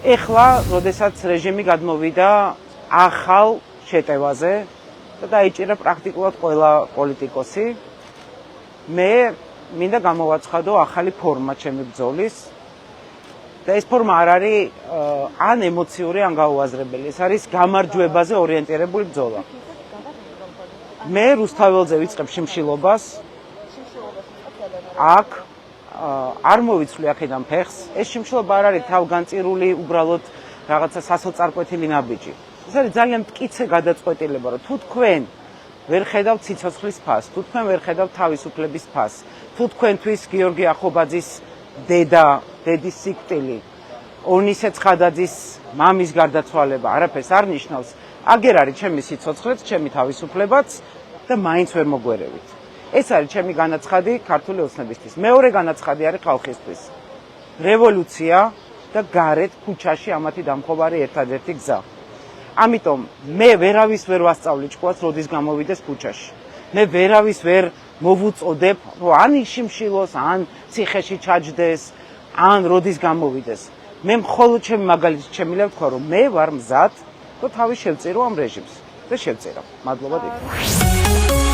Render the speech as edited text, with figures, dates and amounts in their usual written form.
ეხლა, როდესაც რეჟიმი გადმოვიდა ახალ შეტევაზე და დაიჭირა პრაქტიკულად ყველა პოლიტიკოსი, მე მინდა გამოვაცხადო ახალი ფორმა ჩემი ბრძოლის. და ეს ფორმა არ არის ან ემოციური, ან გაუაზრებელი. ეს არის გამარჯვებაზე ორიენტირებული ბრძოლა. მე რუსთაველზე ვიწყებ შიმშილობას. აქ არ მოვიცვლი აქედან ფეხს. ეს შიმშილობა არ არის თავგანწირული, უბრალოდ რაღაცა სასოწარკვეთილი ნაბიჯი. ეს არის ძალიან მტკიცე გადაწყვეტილება, რომ თუ თქვენ ვერ ხედავთ სიცოცხლის ფასს, თუ თქვენ ვერ ხედავთ თავისუფლების ფასს, თუ თქვენთვის გიორგი ახობაძის დედის სიკვდილი, ონისე ცხადაძის მამის გარდაცვალება არაფერს არ ნიშნავს. აგერ არის ჩემი სიცოცხლეც, ჩემი თავისუფლებაც და მაინც ვერ მოგვერევით. ეს არის ჩემი განაცხადი ქართული ოცნებისთვის. მეორე განაცხადი არის ხალხისთვის. რევოლუცია და გარეთ ქუჩაში ამათი დამხობარი ერთადერთი გზა. ამიტომ მე ვერავის ვერ ვასწავლი ჭკუას, როდის გამოვიდეს ქუჩაში. მე ვერავის ვერ მოვუწოდებ, რომ ან იშიმშილოს, ან ციხეში ჩაჯდეს, ან როდის გამოვიდეს. მე მხოლოდ ჩემი მაგალითით შემიძლია ვთქვა, რომ მე ვარ მზად, რომ თავი შევწირო ამ რეჟიმს და შევწირავ. მადლობა დიდი.